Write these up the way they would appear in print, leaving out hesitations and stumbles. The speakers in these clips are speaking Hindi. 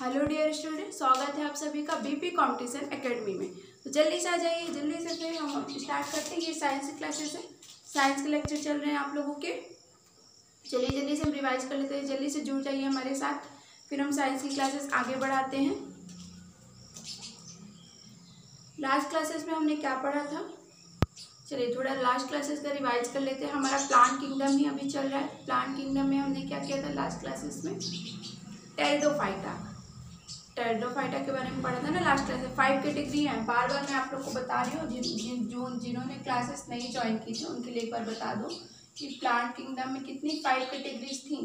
हेलो डियर स्टूडेंट, स्वागत है आप सभी का बीपी कंपटीशन एकेडमी में। तो जल्दी से आ जाइए, जल्दी से फिर हम स्टार्ट करते हैं। ये साइंस की क्लासेस है, साइंस के लेक्चर चल रहे हैं आप लोगों के। चलिए जल्दी से हम रिवाइज कर लेते हैं, जल्दी से जुड़ जाइए हमारे साथ, फिर हम साइंस की क्लासेस आगे बढ़ाते हैं। लास्ट क्लासेस में हमने क्या पढ़ा था, चलिए थोड़ा लास्ट क्लासेस का रिवाइज कर लेते हैं। हमारा प्लांट किंगडम ही अभी चल रहा है। प्लांट किंगडम में हमने क्या किया था लास्ट क्लासेस में, टेरिडोफाइटा के बारे में पढ़ा था ना लास्ट क्लास में। 5 कैटेगरी हैं, बार बार मैं आप लोग को बता रही हूँ। जिन्होंने क्लासेस नहीं ज्वाइन की थी उनके लिए एक बार बता दो कि प्लांट किंगडम में कितनी 5 कैटेगरीज थी।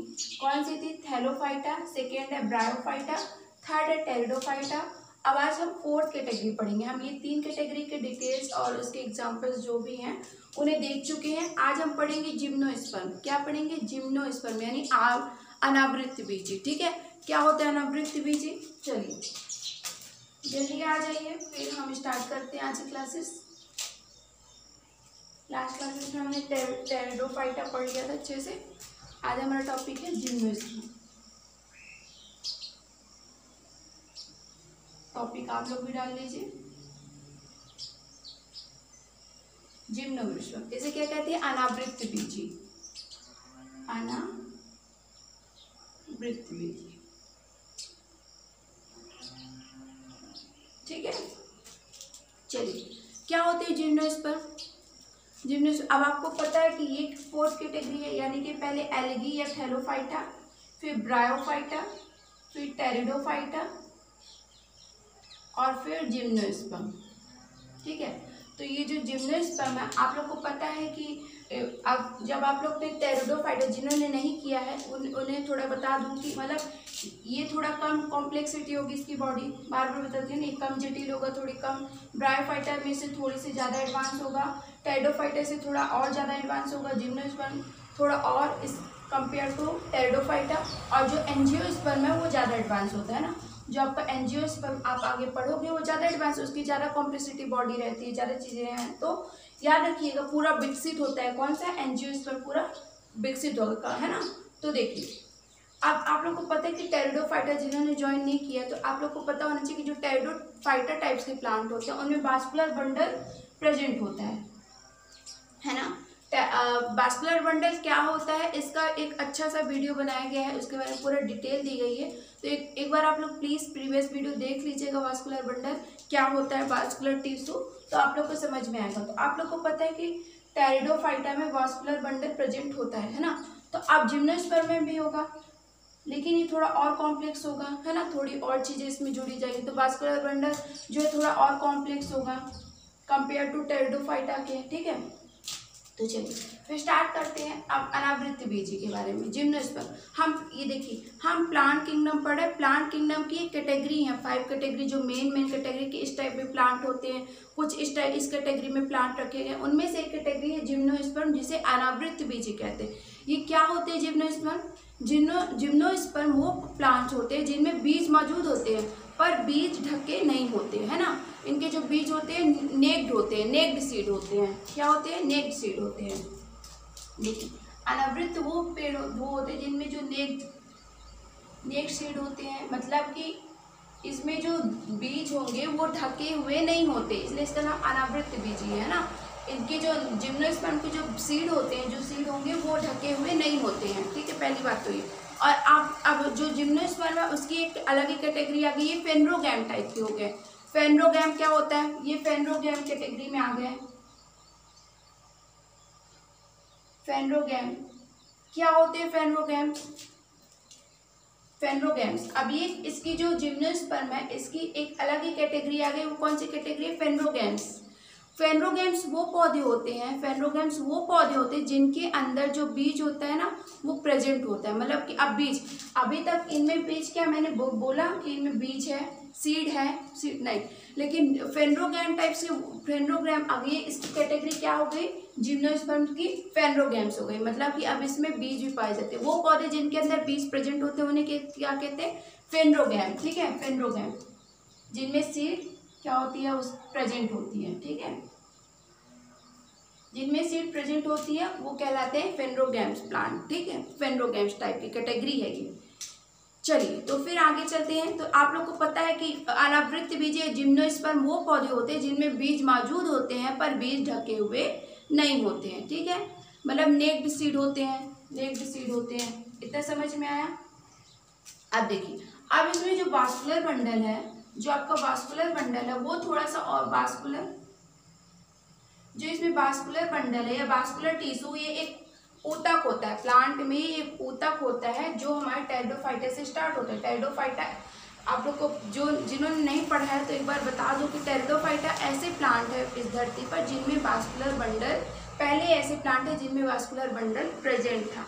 कौन सी थी? थैलोफाइटा, सेकेंड है ब्रायोफाइटा, थर्ड है टेरिडोफाइटा। अब आज हम 4th कैटेगरी पढ़ेंगे। हम ये 3 कैटेगरी के डिटेल्स और उसके एग्जाम्पल्स जो भी हैं उन्हें देख चुके हैं। आज हम पढ़ेंगे जिम्नोस्पर्म। क्या पढ़ेंगे? जिम्नोस्पर्म यानी अनावृत बीजी। ठीक है, क्या होता है अनावृत बीजी? चलिए जल्दी आ जाइए, फिर हम स्टार्ट करते हैं आज की क्लासेस। लास्ट क्लासेस में हमने टेरिडोफाइटा पढ़ लिया था अच्छे से। आज हमारा टॉपिक है जिम्नोस्पर्म। टॉपिक आप लोग भी डाल लीजिए, जिम्नोस्पर्म। इसे क्या कहते हैं? अनावृत बीजी, अनावृत बीजी। ठीक है, चलिए क्या होते हैं जिम्नोस्पर्म? अब आपको पता है कि ये 4th कैटेगरी है, यानी कि पहले एल्गी या थैलोफाइटा, फिर ब्रायोफाइटा, फिर टेरिडोफाइटा और फिर जिम्नोस्पर्म। ठीक है, तो ये जो जिम्नोस्पर्म है आप लोग को पता है कि अब जब आप लोग ने टेरिडोफाइटा, जिन्होंने नहीं किया है उन्हें थोड़ा बता दूं कि मतलब ये थोड़ा कम कॉम्प्लेक्सिटी होगी इसकी बॉडी। बार बार बताती हूँ, कम जटिल होगा, थोड़ी कम। ब्रायोफाइटा में से थोड़ी सी ज़्यादा एडवांस होगा, टेरिडोफाइटा से थोड़ा और ज़्यादा एडवांस होगा, जिम्नोस्पर्म थोड़ा और इस कंपेयर टू टेरिडोफाइटा। और जो एंजियोस्पर्म है वो ज़्यादा एडवांस होता है ना। जो आपका एंजियोस्पर्म आप आगे पढ़ोगे वो ज़्यादा एडवांस, उसकी ज़्यादा कॉम्प्लेक्सिटी बॉडी रहती है, ज़्यादा चीज़ें हैं। तो याद रखिएगा पूरा विकसित होता है। कौन सा? एंजियोस्पर्म पूरा विकसित होगा, है ना। तो देखिए अब आप लोग को पता है कि टेरिडोफाइटा, जिन्होंने ज्वाइन नहीं किया तो आप लोग को पता होना चाहिए कि जो टेरिडोफाइटा टाइप्स के प्लांट होते हैं उनमें वास्कुलर बंडल प्रेजेंट होता है ना। वास्कुलर बंडल क्या होता है, इसका एक अच्छा सा वीडियो बनाया गया है, उसके बारे में पूरा डिटेल दी गई है। तो एक बार आप लोग प्लीज़ प्रीवियस वीडियो देख लीजिएगा, वास्कुलर बंडल क्या होता है, वास्कुलर टिश्यू, तो आप लोग को समझ में आएगा। तो आप लोग को पता है कि टेरिडोफाइटा में वास्कुलर बंडल प्रेजेंट होता है ना। तो अब जिम्नोस्पर्म में भी होगा, लेकिन ये थोड़ा और कॉम्प्लेक्स होगा, है ना। थोड़ी और चीज़ें इसमें जुड़ी जाएगी, तो वास्कुलर बंडल जो है थोड़ा और कॉम्प्लेक्स होगा कंपेयर टू टेरिडोफाइटा के। ठीक है, तो चलिए फिर स्टार्ट करते हैं अब अनावृत बीजी के बारे में, जिम्नोस्पर्म। हम ये देखिए, हम प्लांट किंगडम पढ़े। प्लांट किंगडम की एक कैटेगरी है, 5 कैटेगरी, जो मेन कैटेगरी के इस टाइप में प्लांट होते हैं, कुछ इस कैटेगरी में प्लांट रखे गए। उनमें से एक कैटेगरी है जिम्नोस्पर्म, जिसे अनावृत बीजी कहते हैं। ये क्या होते हैं जिम्नोस्पर्म? जिम्नोस्पर्म वो प्लांट्स होते हैं जिनमें बीज मौजूद होते हैं पर बीज ढके नहीं होते, है ना। इनके जो बीज होते हैं नेक्ड होते हैं, नेक्ड सीड होते हैं। क्या होते हैं? नेक्ड सीड होते हैं। देखिए अनावृत वो पेड़ वो होते हैं जिनमें जो नेक्ड सीड होते हैं, मतलब कि इसमें जो बीज होंगे वो ढके हुए नहीं होते, इसलिए इसका नाम अनावृत बीजी है ना। इनके जो जिम्नोस्पर्म के जो सीड होते हैं, जो सीड होंगे वो ढके हुए नहीं होते हैं। ठीक है, पहली बात तो ये। और अब जो जिम्नोस्पर्म है उसकी एक अलग ही कैटेगरी आ गई, ये फेनरोगैम टाइप के हो गए। फेनरोगैम क्या होता है? ये फेनरोगैम कैटेगरी में आ गए। फेनरोगैम क्या होते हैं? फेनरोगैम्स। अब ये इसकी जो जिम्नोस्पर्म है इसकी एक अलग ही कैटेगरी आ गई। वो कौन सी कैटेगरी है? फेनरोगैम्स। फेनरोगैम्स वो पौधे होते हैं जिनके अंदर जो बीज होता है ना वो प्रेजेंट होता है। मतलब कि अब बीज, अभी तक इनमें बीज, क्या मैंने बोला कि इनमें बीज है, सीड नहीं, लेकिन फेनरोगैम टाइप से फेनरोगैम अब ये इसकी कैटेगरी क्या हो गई? जिम्नोस्पर्म की फेनरोगैम्स हो गई। मतलब कि अब इसमें बीज भी पाए जाते हैं। वो पौधे जिनके अंदर बीज प्रेजेंट होते हैं उन्हें क्या कहते हैं? फेनरोगैम। ठीक है, फेनरोगैम, जिनमें सीड क्या होती है? उस प्रेजेंट होती है। ठीक है, जिनमें सीड प्रेजेंट होती है वो कहलाते हैं फेनरोगैम्स प्लांट। ठीक है, फेनरोगैम्स टाइप की कैटेगरी है ये। चलिए तो फिर आगे चलते हैं। तो आप लोग को पता है कि अनावृत बीजीय जिम्नोस्पर्म वो पौधे होते हैं जिनमें बीज मौजूद होते हैं पर बीज ढके हुए नहीं होते हैं, ठीक है, मतलब नेक्ड सीड होते हैं, नेक्ड सीड होते हैं। इतना समझ में आया। अब देखिए, अब इसमें जो वास्कुलर बंडल है, जो आपका वास्कुलर बंडल है वो थोड़ा सा और वास्कुलर, जो इसमें वास्कुलर बंडल है या वास्कुलर टिश्यू, ये एक ऊतक होता है प्लांट में, एक ऊतक होता है जो हमारे टेरिडोफाइटा से स्टार्ट होता है। टेरिडोफाइटा आप लोग को जो जिन्होंने नहीं पढ़ा है तो एक बार बता दूं कि टेरिडोफाइटा ऐसे प्लांट है इस धरती पर जिनमें वास्कुलर बंडल, पहले ऐसे प्लांट है जिनमें वास्कुलर बंडल प्रेजेंट था,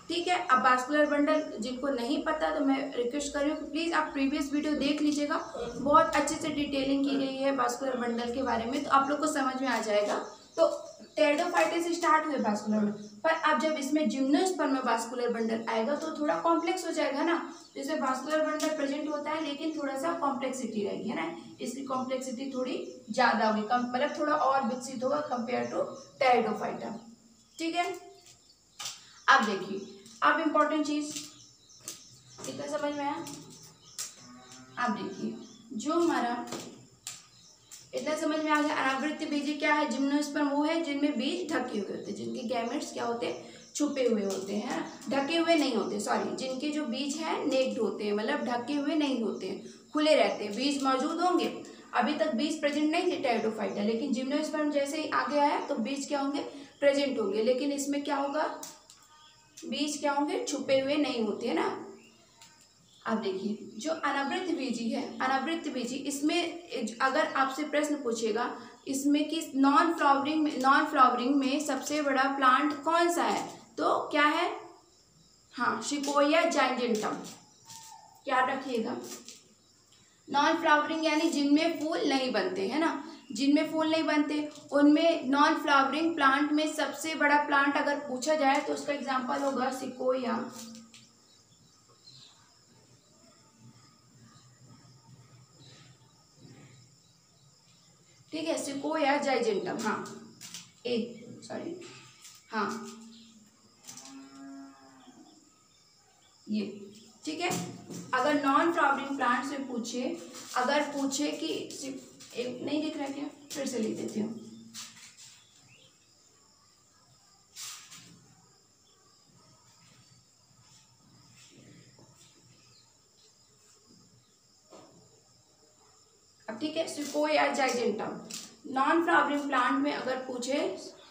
ठीक है। अब वास्कुलर बंडल जिनको नहीं पता तो मैं रिक्वेस्ट कर रही हूँ कि प्लीज़ आप प्रीवियस वीडियो देख लीजिएगा, बहुत अच्छे से डिटेलिंग की गई है वास्कुलर बंडल के बारे में, तो आप लोग को समझ में आ जाएगा। तो टेरिडोफाइटा से स्टार्ट हुए वास्कुलर बंडल, पर अब जब इसमें जिम्नोस्पर्म में वास्कुलर बंडल आएगा तो थोड़ा कॉम्प्लेक्स हो जाएगा ना। जैसे वास्कुलर बंडल प्रेजेंट होता है लेकिन थोड़ा सा कॉम्प्लेक्सिटी रहेगी, है ना, इसकी कॉम्प्लेक्सिटी थोड़ी ज़्यादा होगी, कम मतलब थोड़ा और विकसित होगा कंपेयर टू टेरिडोफाइटा, ठीक है। अब देखिए, अब इम्पोर्टेंट चीज इतना समझ में आया। अब देखिए, जो हमारा इतना समझ में आ गया, अनावृत बीज क्या है, जिम्नोस्पर्म वो है जिनमें बीज ढके हुए होते हैं, जिनके गैमेट्स क्या होते हैं, छुपे हुए होते हैं, ढके हुए नहीं होते, सॉरी, जिनके जो बीज हैं नेक्ड होते हैं, मतलब ढके हुए नहीं होते हैं, खुले रहते हैं, बीज मौजूद होंगे। अभी तक बीज प्रेजेंट नहीं थे टेरिडोफाइटा, लेकिन जिम्नोस्पर्म जैसे ही आगे आया तो बीज क्या होंगे, प्रेजेंट होंगे, लेकिन इसमें क्या होगा, बीज क्या होंगे, छुपे हुए नहीं होते, है ना। अब देखिए, जो अनावृत बीजी है, अनावृत बीजी, इसमें अगर आपसे प्रश्न पूछेगा इसमें कि नॉन फ्लावरिंग में सबसे बड़ा प्लांट कौन सा है, तो क्या है, हाँ, सिकोया जाइजेंटम, याद रखिएगा। नॉन फ्लावरिंग यानी जिनमें फूल नहीं बनते, है ना, जिनमें फूल नहीं बनते उनमें नॉन फ्लावरिंग प्लांट में सबसे बड़ा प्लांट अगर पूछा जाए तो उसका एग्जांपल होगा सिकोया, ठीक है, सिकोया जाइजेंटम, हाँ, सॉरी, हाँ, ये, ठीक है। अगर नॉन फ्लावरिंग प्लांट से पूछे, अगर पूछे कि नहीं दिख रहा क्या, फिर से लिख देती हूँ, अब ठीक है, सिकोया जाइजेंटम, नॉन फ्लावरिंग प्लांट में अगर पूछे,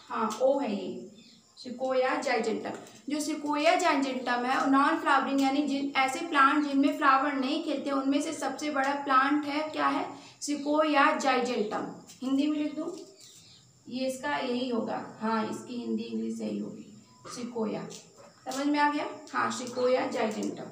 हाँ, ओ है ये सिकोया जाइजेंटम। जो सिकोया जाइजेंटम है नॉन फ्लावरिंग यानी जिन ऐसे प्लांट जिनमें फ्लावर नहीं खिलते उनमें से सबसे बड़ा प्लांट है, क्या है, सिकोया जाइजेंटम। हिंदी में लिख दूँ, ये इसका यही होगा, हाँ, इसकी हिंदी इंग्लिश यही होगी, सिकोया, समझ में आ गया, हाँ, सिकोया जाइजेंटम,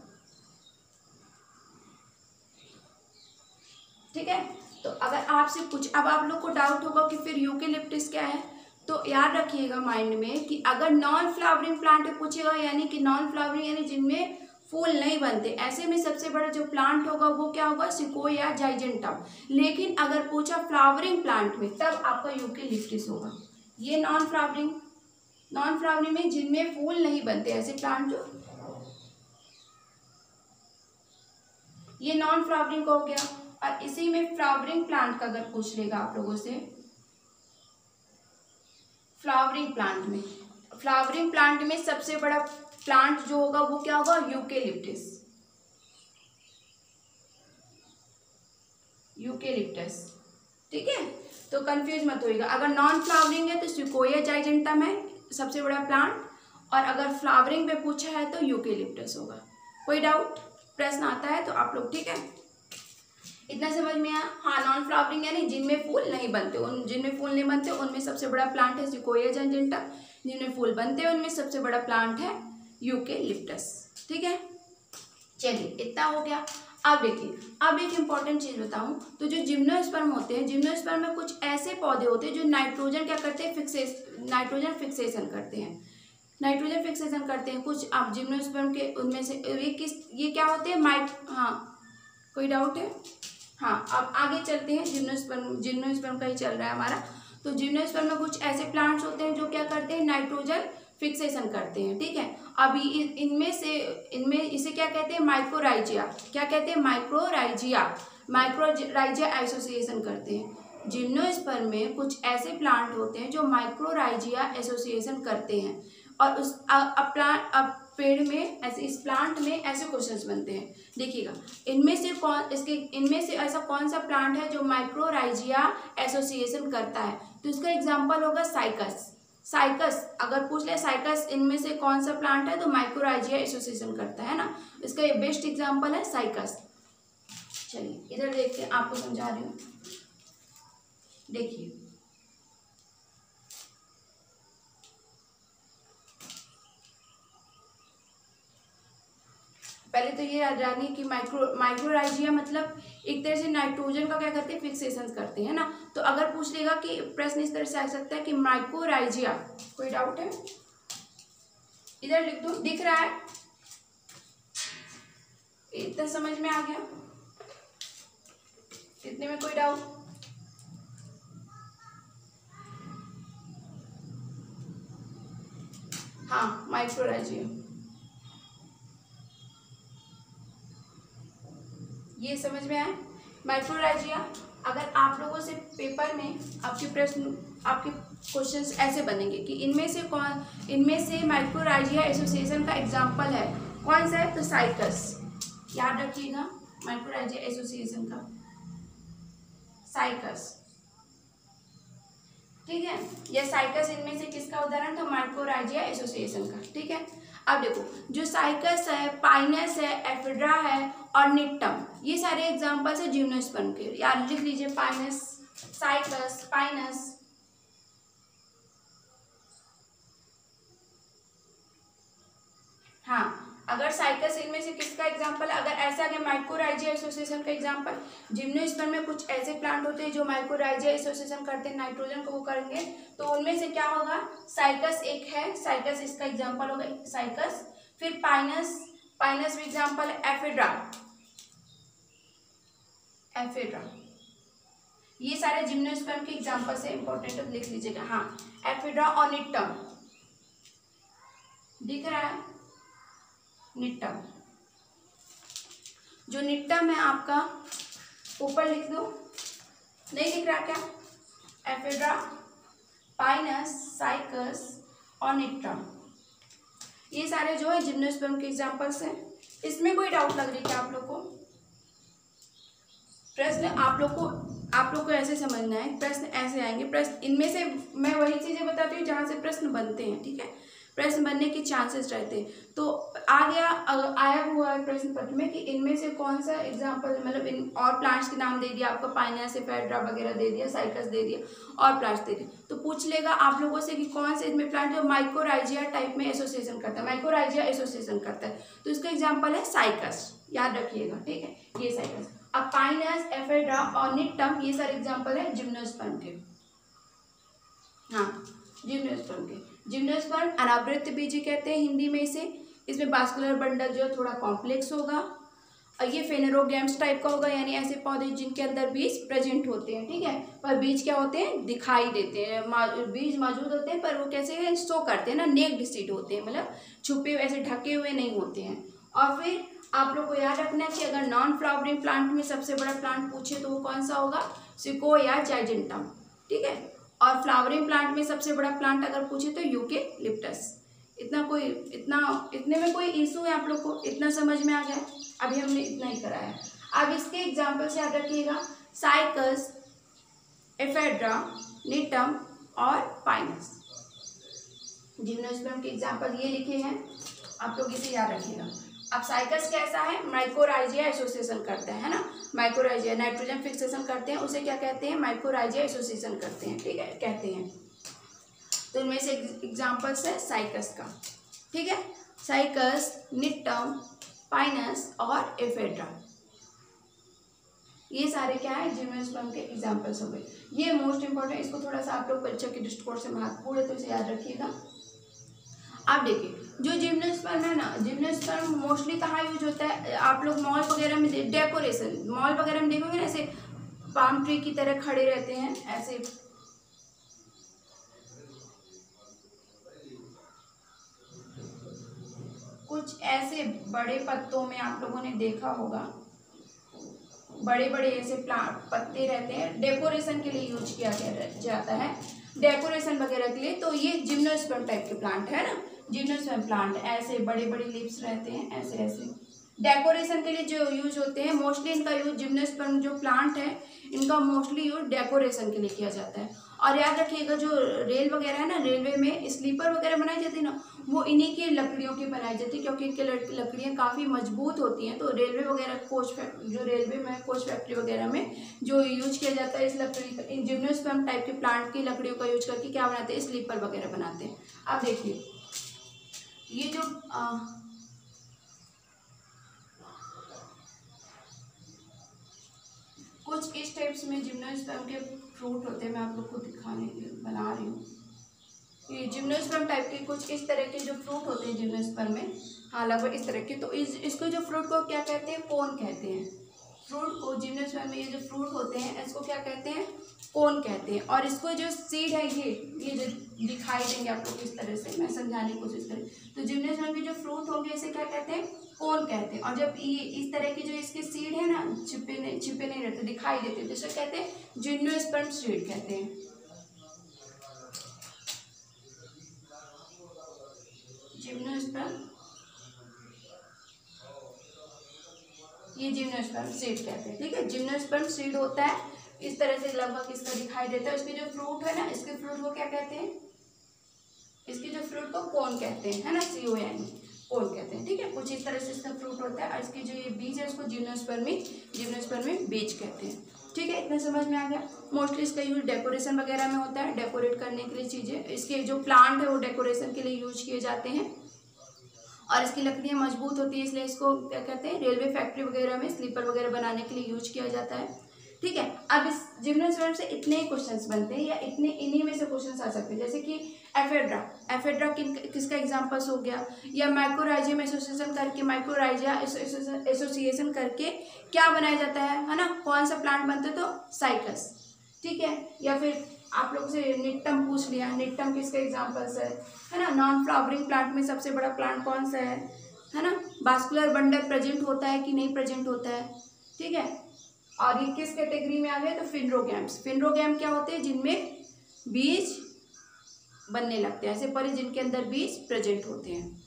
ठीक है। तो अगर आपसे कुछ, अब आप लोग को डाउट होगा कि फिर यूकेलिप्टस क्या है, तो याद रखिएगा माइंड में कि अगर नॉन फ्लावरिंग प्लांट पूछेगा यानी कि नॉन फ्लावरिंग यानी जिनमें फूल नहीं बनते, ऐसे में सबसे बड़ा जो प्लांट होगा वो क्या होगा, सिकोया जाइजेंटम। लेकिन अगर पूछा फ्लावरिंग प्लांट में तब आपका यूकेलिप्टस होगा। ये नॉन फ्लावरिंग में जिनमें फूल नहीं बनते ऐसे प्लांट, जो ये नॉन फ्लावरिंग का हो गया। और इसी में फ्लावरिंग प्लांट का अगर पूछ लेगा आप लोगों से, फ्लावरिंग प्लांट में सबसे बड़ा प्लांट जो होगा वो क्या होगा, यूकेलिप्टस, ठीक है। तो कंफ्यूज मत होइएगा, अगर नॉन फ्लावरिंग है तो सिकोया जाइजेंटम है सबसे बड़ा प्लांट, और अगर फ्लावरिंग पे पूछा है तो यूकेलिप्टस होगा। कोई डाउट, प्रश्न आता है तो आप लोग, ठीक है, इतना समझ में आया। हाँ, नॉन फ्लावरिंग यानी जिनमें फूल नहीं बनते, जिनमें फूल नहीं बनते उनमें सबसे बड़ा प्लांट है सिकोया जाइजेंटम, जिनमें फूल बनते हैं उनमें सबसे बड़ा प्लांट है यूकेलिप्टस, ठीक है। चलिए, इतना हो गया। अब देखिए, अब एक इम्पॉर्टेंट चीज बताऊं, तो जो जिम्नोस्पर्म होते हैं, जिम्नोस्पर्म में कुछ ऐसे पौधे होते हैं जो नाइट्रोजन क्या करते हैं, नाइट्रोजन फिक्सेशन करते हैं, कुछ आप जिम्नोस्पर्म के उनमें से ये क्या होते हैं, हाँ, कोई डाउट है, हाँ, अब आगे चलते हैं। जिम्नोस्पर्म का ही चल रहा है हमारा। तो जिम्नोस्पर्म में कुछ ऐसे प्लांट्स होते हैं जो क्या करते हैं, नाइट्रोजन फिक्सेशन करते हैं, ठीक है। अभी इनमें इसे क्या कहते हैं, माइक्रोराइजिया। क्या कहते हैं, माइक्रोराइजिया एसोसिएशन करते हैं। जिम्नोस्पर्म में कुछ ऐसे प्लांट होते हैं जो माइक्रोराइजिया एसोसिएशन करते हैं, और उस अब पेड़ में ऐसे, इस प्लांट में ऐसे क्वेश्चंस बनते हैं। देखिएगा, इनमें से ऐसा कौन सा प्लांट है जो माइक्रोराइजिया एसोसिएशन करता है, तो इसका एग्जांपल होगा साइकस। अगर पूछ ले साइकस इनमें से कौन सा प्लांट है तो माइक्रोराइजिया एसोसिएशन करता है ना, इसका ये बेस्ट एग्जांपल है साइकस। चलिए इधर देखते हैं, आपको समझा रही हूँ, देखिए। पहले तो ये याद रखनी कि माइक्रोराइजिया मतलब एक तरह से नाइट्रोजन का क्या करते हैं, फिक्सेशन करते हैं ना। तो अगर पूछ लेगा कि प्रश्न इस तरह से आ सकता है कि माइक्रोराइजिया, कोई डाउट है, इधर लिख दो, दिख रहा है, इतना समझ में आ गया, इतने में कोई डाउट? हाँ, माइक्रोराइजिया, ये समझ में आए। माइक्रोराइजिया, अगर आप लोगों से पेपर में आपके क्वेश्चंस ऐसे बनेंगे कि इनमें से माइक्रोराइजिया एसोसिएशन का एग्जांपल है, कौन सा है, तो साइकस, याद रखिएगा, माइक्रोराइजिया एसोसिएशन का साइकस, ठीक है। यह साइकस इनमें से किसका उदाहरण था, माइक्रोराइजिया एसोसिएशन का, ठीक है। अब देखो, जो साइकस है, पाइनस है, एफिड्रा है और निट्टम, ये सारे एग्जांपल्स है जिम्नोस्पर्म के। याद लिख लीजिए, पाइनस, साइकस, पाइनस, हाँ। अगर साइकस इनमें से किसका एग्जांपल, अगर ऐसा अगर माइक्रोराइजिया एसोसिएशन का एग्जांपल, जिम्नोस्पर्म में कुछ ऐसे प्लांट होते हैं जो माइक्रोराइजिया एसोसिएशन करते हैं, नाइट्रोजन को वो करेंगे, तो उनमें से क्या होगा, साइकस एक है, साइकस इसका एग्जांपल होगा, साइकस। फिर पाइनस भी एग्जांपल है, एफिड्रा, ये सारे जिम्नोस्पर्म के एग्जांपल से इंपॉर्टेंट लिख लीजिएगा, हाँ। एफिड्रा और निट्टम, दिख रहा है, निट्टम, जो निट्टम है आपका ऊपर लिख दो, नहीं दिख रहा क्या, एफिड्रा, पाइनस, साइकस और निट्टम, ये सारे जो है जिम्नोस्पर्म के एग्जांपल्स हैं। इसमें कोई डाउट लग रही है क्या आप लोग को? प्रश्न आप लोग को ऐसे समझना है, प्रश्न ऐसे आएंगे, प्रश्न इनमें से मैं वही चीजें बताती हूँ जहाँ से प्रश्न बनते हैं, ठीक है, प्रश्न बनने के चांसेस रहते हैं। तो आया हुआ है प्रश्न पत्र में कि इनमें से कौन सा एग्जांपल, मतलब इन और प्लांट्स के नाम दे दिया आपको, पाइनस, एफिड्रा वगैरह दे दिया, साइकस दे दिया और प्लांट्स दे दिए, तो पूछ लेगा आप लोगों से कि कौन से इसमें प्लांट जो माइक्रोराइजिया टाइप में एसोसिएशन करता है, माइक्रोराइजिया एसोसिएशन करता है, तो इसका एग्जाम्पल है साइकस, याद रखिएगा, ठीक है, ये साइकस। अब पाइनस, एफिड्रा और निट्टम, ये सारे एग्जाम्पल है जिम्नोस्पर्म के, हाँ, जिम्नोस्पर्म के। जिम्नोस्पर्म अनावृत बीज कहते हैं हिंदी में इसे। इसमें वास्कुलर बंडल जो थोड़ा कॉम्प्लेक्स होगा, और ये फेनेरोगैम्स टाइप का होगा, यानी ऐसे पौधे जिनके अंदर बीज प्रेजेंट होते हैं, ठीक है, पर बीज क्या होते हैं, दिखाई देते हैं, बीज मौजूद होते हैं, पर वो कैसे हैं, शो करते हैं ना, नेक्ड सीड होते हैं, मतलब छुपे ऐसे ढके हुए नहीं होते हैं। और फिर आप लोग को याद रखना है कि अगर नॉन फ्लावरिंग प्लांट में सबसे बड़ा प्लांट पूछे तो वो कौन सा होगा, सिकोया जाइजेंटम, ठीक है, और फ्लावरिंग प्लांट में सबसे बड़ा प्लांट अगर पूछे तो यूकेलिप्टस। इतने में कोई इशू है आप लोग को, इतना समझ में आ गया? अभी हमने इतना ही कराया। अब इसके एग्जाम्पल से याद रखिएगा, साइकस, एफिड्रा, निट्टम और पाइनस, जिम्नोस्पर्म के एग्जाम्पल ये लिखे हैं, आप लोग इसे याद रखिएगा। अब साइकस कैसा है, माइक्रोराइजिया एसोसिएशन करता है ना, माइक्रोराइजिया नाइट्रोजन फिक्सेशन करते हैं, उसे क्या कहते हैं, माइक्रोराइजिया एसोसिएशन करते हैं, ठीक है, कहते हैं। तो इनमें से एग्जांपल्स है साइकस का, ठीक है, साइकस, निट्टम, पाइनस और एफिड्रा, ये सारे क्या है, जिम्नोस्पर्म के एग्जांपल्स हो गए। ये मोस्ट इंपॉर्टेंट, इसको थोड़ा सा आप लोग परीक्षा के दृष्टिकोण से महत्वपूर्ण है, तो इसे याद रखिएगा। आप देखिए, जो जिम्नोस्पर्म है ना, जिम्नोस्पर्म मोस्टली कहाँ यूज होता है, आप लोग मॉल वगैरह में डेकोरेशन, मॉल वगैरह में देखोगे ना, ऐसे पाम ट्री की तरह खड़े रहते हैं, ऐसे कुछ ऐसे बड़े पत्तों में आप लोगों ने देखा होगा, बड़े बड़े ऐसे पत्ते रहते हैं, डेकोरेशन के लिए यूज किया जाता है, डेकोरेशन वगैरह के लिए। तो ये जिम्नोस्पर्म टाइप के प्लांट है ना, जिम्नोस्पर्म प्लांट ऐसे बड़े बड़े लिप्स रहते हैं, ऐसे ऐसे डेकोरेशन के लिए जो यूज होते हैं। मोस्टली इनका यूज जिम्नोस्पर्म जो प्लांट है इनका मोस्टली यूज डेकोरेशन के लिए किया जाता है। और याद रखिएगा जो रेल वगैरह है ना, रेलवे में स्लीपर वगैरह बनाई जाती है ना, वो इन्हीं की लकड़ियों की बनाई जाती है, क्योंकि इनकी लकड़ियाँ काफ़ी मजबूत होती हैं। तो रेलवे वगैरह जो रेलवे में कोच फैक्ट्री वगैरह में जो यूज किया जाता है इस लकड़ी का, इन जिम्नोस्पर्म टाइप के प्लांट की लकड़ियों का यूज करके क्या बनाते हैं, स्लीपर वगैरह बनाते हैं। अब देखिए ये जो कुछ इस टाइप्स में जिम्नोस्पर्म के फ्रूट होते हैं, मैं आप लोग को दिखाने के लिए बना रही हूँ। ये जिम्नोस्पर्म टाइप के कुछ इस तरह के जो फ्रूट होते हैं जिम्नोस्पर्म में, हाँ लगभग इस तरह के। तो इसको जो फ्रूट को क्या कहते हैं, कोन कहते हैं। फ्रूट को जिम्नोस्पर्म में ये जो फ्रूट होते हैं इसको क्या कहते हैं, कोन कहते हैं। और इसको जो सीड है ये जो दिखाई देंगे आप लोग इस तरह से, मैं समझाने की कोशिश करें। तो जिम्नोस्पर्म के जो फ्रूट होंगे इसे क्या कहते हैं, कोन कहते हैं। और जब ये इस तरह की जो इसके सीड है ना, छिपे नहीं रहते, दिखाई देते, तो इसे कहते हैं जिम्नोस्पर्म सीड कहते हैं। जिम्नोस्पर्म, ये जिम्नोस्पर्म सीड कहते हैं, ठीक है। जिम्नोस्पर्म सीड होता है इस तरह से, लगभग इसका दिखाई देता है। इसके जो फ्रूट है ना, इसके फ्रूट को क्या कहते हैं, इसके जो फ्रूट को कोन कहते हैं, है ना, CON, कोन कहते हैं, ठीक है। कुछ इस तरह से इसका फ्रूट होता है। और इसके जो ये बीज है उसको जिम्नोस्पर्म बीज कहते हैं, ठीक है। इतना समझ में आ गया। मोस्टली इसका यूज डेकोरेशन वगैरह में होता है, डेकोरेट करने के लिए चीज़ें। इसके जो प्लांट है वो डेकोरेशन के लिए यूज किए जाते हैं। और इसकी लकड़ियाँ मजबूत होती है, इसलिए इसको क्या कहते हैं, रेलवे फैक्ट्री वगैरह में स्लीपर वगैरह बनाने के लिए यूज किया जाता है, ठीक है। अब इस जिम्नोस्पर्म से इतने ही क्वेश्चंस बनते हैं, या इन्हीं में से क्वेश्चंस आ सकते हैं, जैसे कि एफेड्रा किसका एग्जांपल्स हो गया, या माइक्रोराइजियम एसोसिएशन करके क्या बनाया जाता है ना, कौन सा प्लांट बनता है, तो साइकस, ठीक है। या फिर आप लोग से निट्टम पूछ लिया, निट्टम किसका एग्जांपल्स है ना। नॉन फ्लावरिंग प्लांट में सबसे बड़ा प्लांट कौन सा है ना। वास्कुलर बंडल प्रेजेंट होता है कि नहीं प्रेजेंट होता है, ठीक है। और ये किस कैटेगरी में आ गया, तो फिनरोगैम क्या होते हैं, जिनमें बीज बनने लगते हैं, ऐसे परे जिनके अंदर बीज प्रेजेंट होते हैं।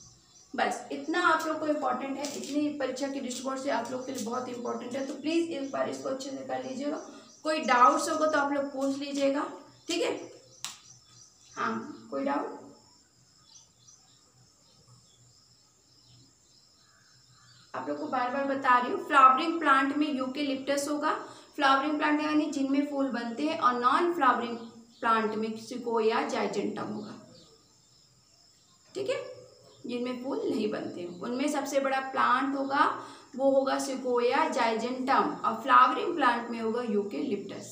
बस इतना आप लोग को इम्पोर्टेंट है, इतनी परीक्षा के दृष्टिकोण से आप लोग के लिए बहुत इंपॉर्टेंट है। तो प्लीज़ एक बार इसको अच्छे से कर लीजिएगा। कोई डाउट्स होगा तो आप लोग पूछ लीजिएगा, ठीक है। हाँ, कोई डाउट? आप लोग को बार बार बता रही हूँ, फ्लावरिंग प्लांट में यूकेलिप्टस होगा। फ्लावरिंग प्लांट यानी जिनमें फूल बनते हैं, और नॉन फ्लावरिंग प्लांट में सिकोया जाइजेंटम होगा, ठीक है। जिनमें फूल नहीं बनते उनमें सबसे बड़ा प्लांट होगा वो होगा सिकोया जाइजेंटम, और फ्लावरिंग प्लांट में होगा यूकेलिप्टस,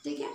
ठीक है।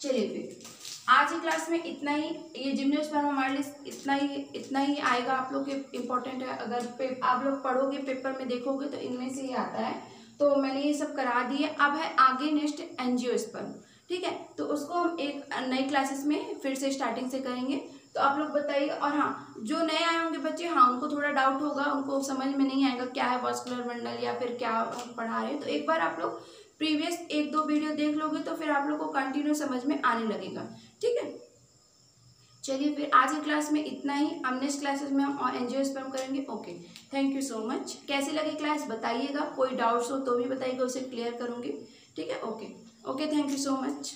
चलिए फिर आज की क्लास में इतना ही। ये जिम्नोस्पर्म हमारे लिए इतना ही आएगा, आप लोग के इम्पोर्टेंट है। अगर आप लोग पढ़ोगे, पेपर में देखोगे तो इनमें से ही आता है। तो मैंने ये सब करा दिए। अब है आगे नेक्स्ट एंजियोस्पर्म, ठीक है। तो उसको हम एक नई क्लासेस में फिर से स्टार्टिंग से करेंगे। तो आप लोग बताइए। और हाँ, जो नए आए होंगे बच्चे, हाँ उनको थोड़ा डाउट होगा, उनको समझ में नहीं आएगा क्या है वास्कुलर बंडल या फिर क्या हम पढ़ा रहे हैं। तो एक बार आप लोग प्रीवियस 1-2 वीडियो देख लोगे तो फिर आप लोग को कंटिन्यू समझ में आने लगेगा, ठीक है। चलिए फिर आज की क्लास में इतना ही। अब नेक्स्ट क्लासेस में हम एंजियोस्पर्म करेंगे। Okay, thank you so much. कैसी लगी क्लास बताइएगा, कोई डाउट्स हो तो भी बताइएगा, उसे क्लियर करूँगी, ठीक है। Okay, thank you so much.